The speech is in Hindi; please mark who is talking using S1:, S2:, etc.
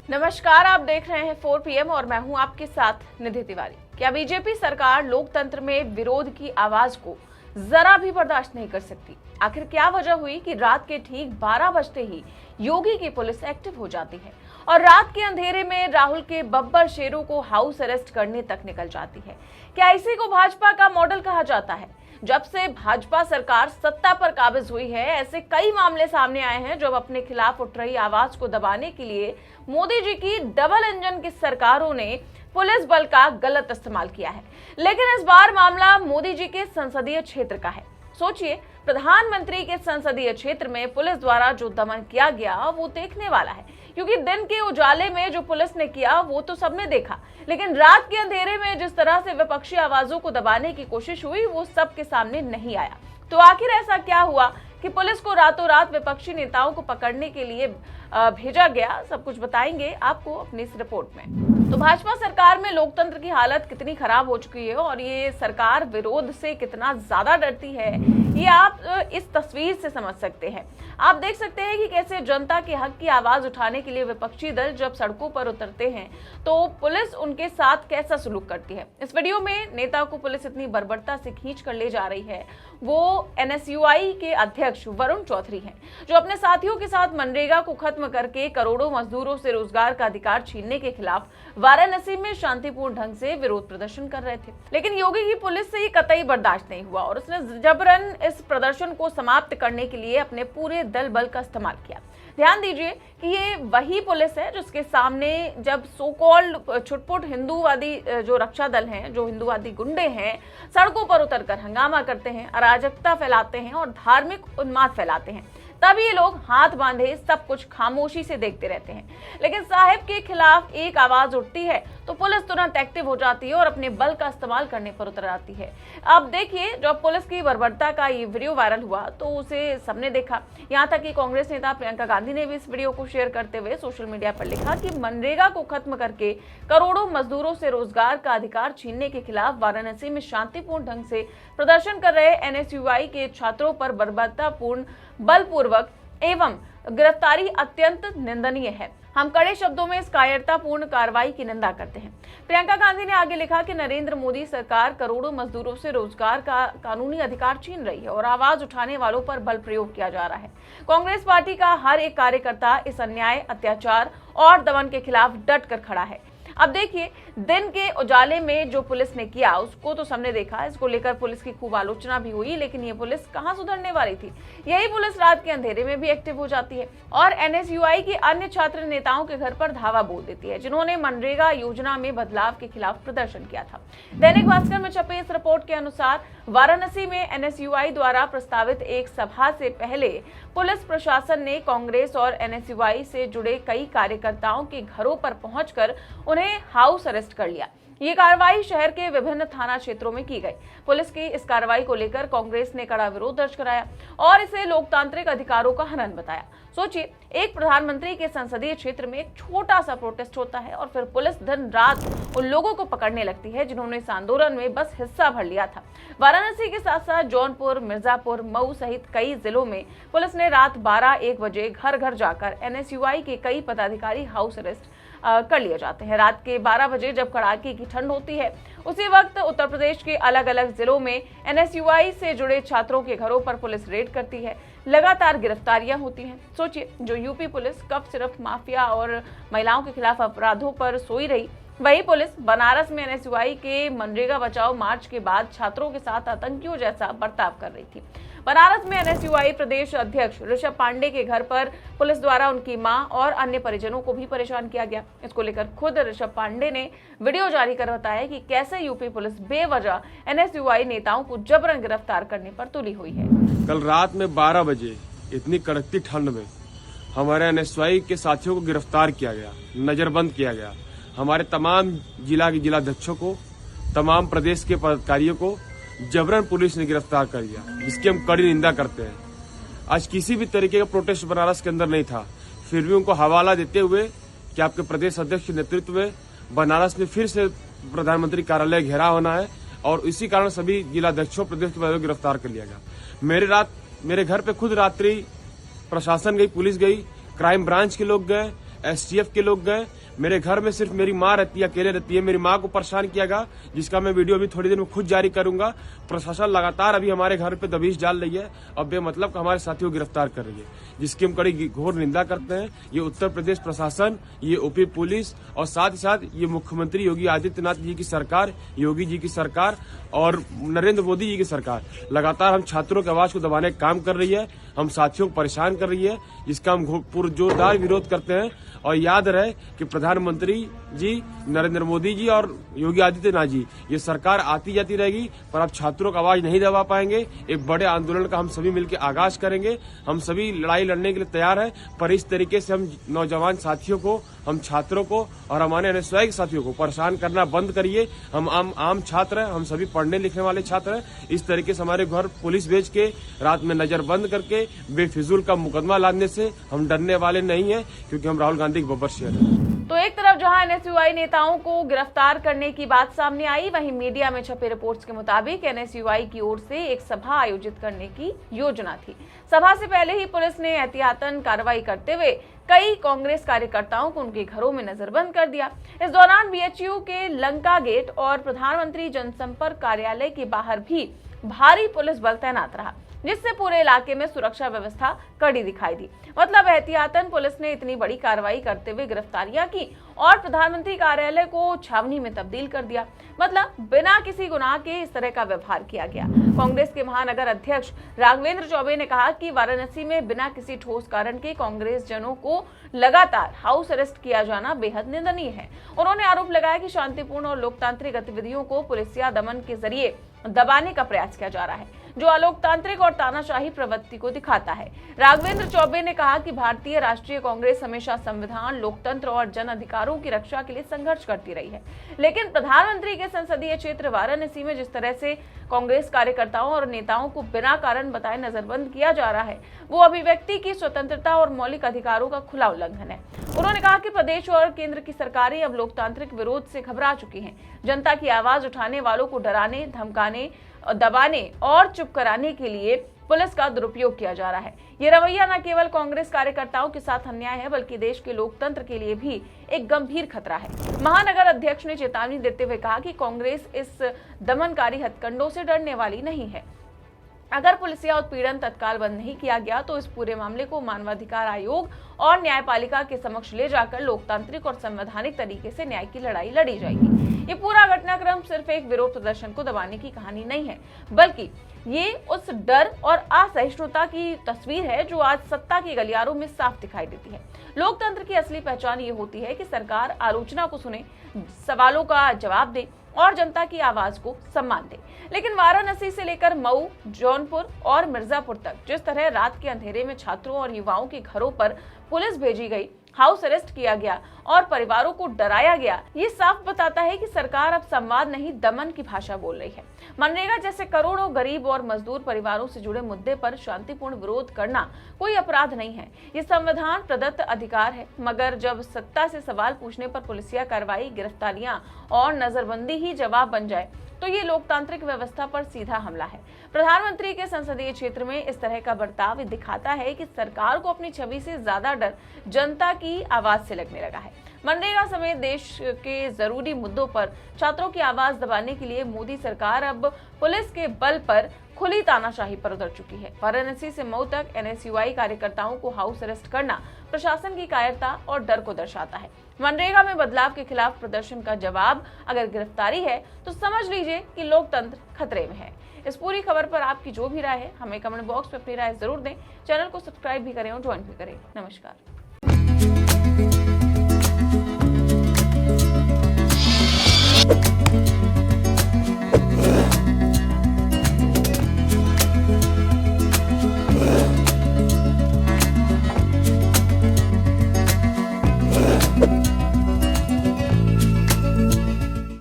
S1: नमस्कार, आप देख रहे हैं 4 PM और मैं हूं आपके साथ निधि तिवारी। क्या बीजेपी सरकार लोकतंत्र में विरोध की आवाज को जरा भी बर्दाश्त नहीं कर सकती? आखिर क्या वजह हुई कि रात के ठीक 12 बजते ही योगी की पुलिस एक्टिव हो जाती है और रात के अंधेरे में राहुल के बब्बर शेरों को हाउस अरेस्ट करने तक निकल जाती है? क्या इसी को भाजपा का मॉडल कहा जाता है? जब से भाजपा सरकार सत्ता पर काबिज हुई है, ऐसे कई मामले सामने आए हैं जब अपने खिलाफ उठ रही आवाज को दबाने के लिए मोदी जी की डबल इंजन की सरकारों ने पुलिस बल का गलत इस्तेमाल किया है। लेकिन इस बार मामला मोदी जी के संसदीय क्षेत्र का है। सोचिए, प्रधानमंत्री के संसदीय क्षेत्र में पुलिस द्वारा जो दमन किया गया वो देखने वाला है, क्योंकि दिन के उजाले में जो पुलिस ने किया वो तो सबने देखा, लेकिन रात के अंधेरे में जिस तरह से विपक्षी आवाजों को दबाने की कोशिश हुई वो सबके सामने नहीं आया। तो आखिर ऐसा क्या हुआ कि पुलिस को रातों रात विपक्षी नेताओं को पकड़ने के लिए भेजा गया? सब कुछ बताएंगे आपको अपनी इस रिपोर्ट में। तो भाजपा सरकार में लोकतंत्र की हालत कितनी खराब हो चुकी है और ये सरकार विरोध से कितना ज्यादा डरती है, ये आप इस तस्वीर से समझ सकते हैं। आप देख सकते हैं कि कैसे जनता के हक की आवाज उठाने के लिए विपक्षी दल जब सड़कों पर उतरते हैं तो पुलिस उनके साथ कैसा सलूक करती है। इस वीडियो में नेता को पुलिस इतनी बर्बरता से खींच कर ले जा रही है वो NSUI के अध्यक्ष वरुण चौधरी हैं, जो अपने साथियों के साथ मनरेगा को खत्म करके करोड़ों मजदूरों से रोजगार का अधिकार छीनने के खिलाफ वाराणसी में शांतिपूर्ण ढंग से विरोध प्रदर्शन कर रहे थे। लेकिन योगी की पुलिस से ये कतई बर्दाश्त नहीं हुआ और उसने जबरन इस प्रदर्शन को समाप्त करने के लिए अपने पूरे दल बल का इस्तेमाल किया। ध्यान दीजिए कि ये वही पुलिस है जिसके सामने जब सो कॉल्ड छुटपुट हिंदूवादी जो रक्षा दल हैं, जो हिंदूवादी गुंडे हैं, सड़कों पर उतरकर हंगामा करते हैं, अराजकता फैलाते हैं और धार्मिक उन्माद फैलाते हैं, तब ये लोग हाथ बांधे सब कुछ खामोशी से देखते रहते हैं। लेकिन साहिब के खिलाफ एक आवाज उठती है तो पुलिस तुरंत एक्टिव हो जाती है और अपने बल का इस्तेमाल करने पर उतर आती है। अब देखिए, जब पुलिस की बर्बरता का ये वीडियो वायरल हुआ तो उसे सबने देखा। यहाँ तक कि कांग्रेस नेता प्रियंका गांधी ने भी इस वीडियो को शेयर करते हुए सोशल मीडिया पर लिखा कि मनरेगा को खत्म करके करोड़ों मजदूरों से रोजगार का अधिकार छीनने के खिलाफ वाराणसी में शांतिपूर्ण ढंग से प्रदर्शन कर रहे NSUI के छात्रों पर बर्बरतापूर्ण, बलपूर्वक एवं गिरफ्तारी अत्यंत निंदनीय है। हम कड़े शब्दों में इस कायरतापूर्ण कार्रवाई की निंदा करते हैं। प्रियंका गांधी ने आगे लिखा कि नरेंद्र मोदी सरकार करोड़ों मजदूरों से रोजगार का कानूनी अधिकार छीन रही है और आवाज उठाने वालों पर बल प्रयोग किया जा रहा है। कांग्रेस पार्टी का हर एक कार्यकर्ता इस अन्याय, अत्याचार और दमन के खिलाफ डट कर खड़ा है। अब देखिए, दिन के उजाले में जो पुलिस ने किया उसको तो सबने देखा। इसको लेकर पुलिस की खूब आलोचना भी हुई, लेकिन ये पुलिस कहां सुधरने वाली थी। यही पुलिस रात के अंधेरे में भी एक्टिव हो जाती है और NSUI के अन्य छात्र नेताओं के घर पर धावा बोल देती है, जिन्होंने मनरेगा योजना में बदलाव के खिलाफ प्रदर्शन किया था। दैनिक भास्कर में छपे इस रिपोर्ट के अनुसार वाराणसी में NSUI द्वारा प्रस्तावित एक सभा से पहले पुलिस प्रशासन ने कांग्रेस और NSUI से जुड़े कई कार्यकर्ताओं के घरों पर पहुंचकर उन्हें हाउस अरेस्ट कर लिया। ये कार्रवाई शहर के विभिन्न थाना क्षेत्रों में की गई। पुलिस की इस कार्रवाई को लेकर कांग्रेस ने कड़ा विरोध दर्ज कराया और इसे लोकतांत्रिक अधिकारों का हनन बताया। सोचिए, एक प्रधानमंत्री के संसदीय क्षेत्र में एक छोटा सा प्रोटेस्ट होता है और फिर पुलिस दिन रात उन लोगों को पकड़ने लगती है जिन्होंने इस आंदोलन में बस हिस्सा भर लिया था। वाराणसी के साथ साथ जौनपुर, मिर्जापुर, मऊ सहित कई जिलों में पुलिस ने रात 12-1 बजे घर घर जाकर NSUI के कई पदाधिकारी हाउस अरेस्ट कर लिए जाते हैं। रात के 12 बजे जब कड़ाके की ठंड होती है, उसी वक्त उत्तर प्रदेश के अलग अलग जिलों में NSUI से जुड़े छात्रों के घरों पर पुलिस रेड करती है। लगातार गिरफ्तारियां होती हैं। सोचिए, जो यूपी पुलिस कब सिर्फ माफिया और महिलाओं के खिलाफ अपराधों पर सोई रही, वही पुलिस बनारस में NSUI के मनरेगा बचाओ मार्च के बाद छात्रों के साथ आतंकियों जैसा बर्ताव कर रही थी। बनारस में NSUI प्रदेश अध्यक्ष ऋषभ पांडे के घर पर पुलिस द्वारा उनकी मां और अन्य परिजनों को भी परेशान किया गया। इसको लेकर खुद ऋषभ पांडे ने वीडियो जारी कर बताया कि कैसे यूपी पुलिस बेवजह NSUI नेताओं को जबरन गिरफ्तार करने पर तुली हुई है।
S2: कल रात में 12 बजे इतनी कड़कती ठंड में हमारे NSUI के साथियों को गिरफ्तार किया गया, नजरबंद किया गया। हमारे तमाम जिला के जिलाध्यक्षों को, तमाम प्रदेश के पदाधिकारियों को जबरन पुलिस ने गिरफ्तार कर लिया, जिसकी हम कड़ी निंदा करते हैं। आज किसी भी तरीके का प्रोटेस्ट बनारस के अंदर नहीं था, फिर भी उनको हवाला देते हुए कि आपके प्रदेश अध्यक्ष के नेतृत्व में बनारस में फिर से प्रधानमंत्री कार्यालय घेरा होना है और इसी कारण सभी जिलाध्यक्षों प्रदेश के को गिरफ्तार कर लिया गया। मेरे घर पे खुद रात्रि प्रशासन गई, पुलिस गई, क्राइम ब्रांच के लोग गए, STF के लोग गए। मेरे घर में सिर्फ मेरी माँ रहती है, अकेले रहती है। मेरी माँ को परेशान किया गया, जिसका मैं वीडियो भी थोड़ी देर में खुद जारी करूंगा। प्रशासन लगातार अभी हमारे घर पे दबिश डाल रही है और बेमतलब का हमारे साथियों को गिरफ्तार कर रही है, जिसकी हम कड़ी घोर निंदा करते हैं। ये उत्तर प्रदेश प्रशासन, ये OP पुलिस और साथ ही साथ ये मुख्यमंत्री योगी आदित्यनाथ जी की सरकार, योगी जी की सरकार और नरेंद्र मोदी जी की सरकार लगातार हम छात्रों की आवाज को दबाने का काम कर रही है, हम साथियों को परेशान कर रही है, जिसका हम पुरजोरदार विरोध करते हैं। और याद रहे कि प्रधानमंत्री जी नरेंद्र मोदी जी और योगी आदित्यनाथ जी, ये सरकार आती जाती रहेगी, पर अब छात्रों का आवाज नहीं दबा पाएंगे। एक बड़े आंदोलन का हम सभी मिलकर आगाज करेंगे। हम सभी लड़ाई लड़ने के लिए तैयार हैं, पर इस तरीके से हम नौजवान साथियों को, हम छात्रों को और हमारे अनुयायी साथियों को परेशान करना बंद करिए। हम आम छात्र हैं, हम सभी पढ़ने लिखने वाले छात्र हैं। इस तरीके से हमारे घर पुलिस भेज के रात में नजर बंद करके बेफिजूल का मुकदमा लादने से हम डरने वाले नहीं हैं, क्योंकि हम राहुल गांधी के बब्बर शेर हैं।
S1: तो एक तरफ जहां NSUI नेताओं को गिरफ्तार करने की बात सामने आई, वहीं मीडिया में छपे रिपोर्ट्स के मुताबिक NSUI की ओर से एक सभा आयोजित करने की योजना थी। सभा से पहले ही पुलिस ने एहतियातन कार्रवाई करते हुए कई कांग्रेस कार्यकर्ताओं को उनके घरों में नजरबंद कर दिया। इस दौरान BHU के लंका गेट और प्रधानमंत्री जनसंपर्क कार्यालय के बाहर भी भारी पुलिस बल तैनात रहा, जिससे पूरे इलाके में सुरक्षा व्यवस्था कड़ी दिखाई दी। मतलब एहतियातन पुलिस ने इतनी बड़ी कार्रवाई करते हुए गिरफ्तारियां की और प्रधानमंत्री कार्यालय को छावनी में तब्दील कर दिया। मतलब बिना किसी गुनाह के इस तरह का व्यवहार किया गया। कांग्रेस के महानगर अध्यक्ष राघवेंद्र चौबे ने कहा कि वाराणसी में बिना किसी ठोस कारण के कांग्रेस जनों को लगातार हाउस अरेस्ट किया जाना बेहद निंदनीय है। उन्होंने आरोप लगाया कि शांतिपूर्ण और लोकतांत्रिक गतिविधियों को पुलिसिया दमन के जरिए दबाने का प्रयास किया जा रहा है, जो अलोकतांत्रिक और तानाशाही प्रवृत्ति को दिखाता है। राघवेंद्र चौबे ने कहा कि भारतीय राष्ट्रीय कांग्रेस हमेशा संविधान, लोकतंत्र और जन अधिकारों की रक्षा के लिए संघर्ष करती रही है, लेकिन प्रधानमंत्री के संसदीय क्षेत्र वाराणसी में जिस तरह से कांग्रेस कार्यकर्ताओं और नेताओं को बिना कारण बताए नजरबंद किया जा रहा है, वो अभिव्यक्ति की स्वतंत्रता और मौलिक अधिकारों का खुला उल्लंघन है। उन्होंने कहा कि प्रदेश और केंद्र की सरकारें अब लोकतांत्रिक विरोध से घबरा चुकी हैं। जनता की आवाज उठाने वालों को डराने, धमकाने, दबाने और चुप कराने के लिए पुलिस का दुरुपयोग किया जा रहा है। ये रवैया न केवल कांग्रेस कार्यकर्ताओं के साथ अन्याय है, बल्कि देश के लोकतंत्र के लिए भी एक गंभीर खतरा है। महानगर अध्यक्ष ने चेतावनी देते हुए कहा कि कांग्रेस इस दमनकारी हथकंडों से डरने वाली नहीं है। अगर पुलिसिया उत्पीड़न तत्काल बंद नहीं किया गया तो इस पूरे मामले को मानवाधिकार आयोग और न्यायपालिका के समक्ष ले जाकर लोकतांत्रिक और संवैधानिक तरीके से न्याय की लड़ाई लड़ी जाएगी। ये पूरा घटनाक्रम सिर्फ एक विरोध प्रदर्शन को दबाने की कहानी नहीं है, बल्कि ये उस डर और असहिष्णुता की तस्वीर है जो आज सत्ता के गलियारों में साफ दिखाई देती है। लोकतंत्र की असली पहचान ये होती है कि सरकार आलोचना को सुने, सवालों का जवाब दे और जनता की आवाज को सम्मान दे। लेकिन वाराणसी से लेकर मऊ, जौनपुर और मिर्जापुर तक जिस तरह रात के अंधेरे में छात्रों और युवाओं के घरों पर पुलिस भेजी गई, हाउस अरेस्ट किया गया और परिवारों को डराया गया, ये साफ बताता है कि सरकार अब संवाद नहीं दमन की भाषा बोल रही है। मनरेगा जैसे करोड़ों गरीब और मजदूर परिवारों से जुड़े मुद्दे पर शांतिपूर्ण विरोध करना कोई अपराध नहीं है, ये संविधान प्रदत्त अधिकार है। मगर जब सत्ता से सवाल पूछने पर पुलिसिया कार्रवाई, गिरफ्तारियां और नजरबंदी ही जवाब बन जाए तो ये लोकतांत्रिक व्यवस्था पर सीधा हमला है। प्रधानमंत्री के संसदीय क्षेत्र में इस तरह का बर्ताव दिखाता है कि सरकार को अपनी छवि से ज्यादा डर जनता की आवाज से लगने लगा है। मनरेगा समेत देश के जरूरी मुद्दों पर छात्रों की आवाज दबाने के लिए मोदी सरकार अब पुलिस के बल पर खुली तानाशाही पर उतर चुकी है। वाराणसी से मऊ तक NSUI कार्यकर्ताओं को हाउस अरेस्ट करना प्रशासन की कायरता और डर को दर्शाता है। मनरेगा में बदलाव के खिलाफ प्रदर्शन का जवाब अगर गिरफ्तारी है तो समझ लीजिए कि लोकतंत्र खतरे में है। इस पूरी खबर पर आपकी जो भी राय है हमें कमेंट बॉक्स में अपनी राय जरूर दें। चैनल को सब्सक्राइब भी करें और ज्वाइन भी करें। नमस्कार।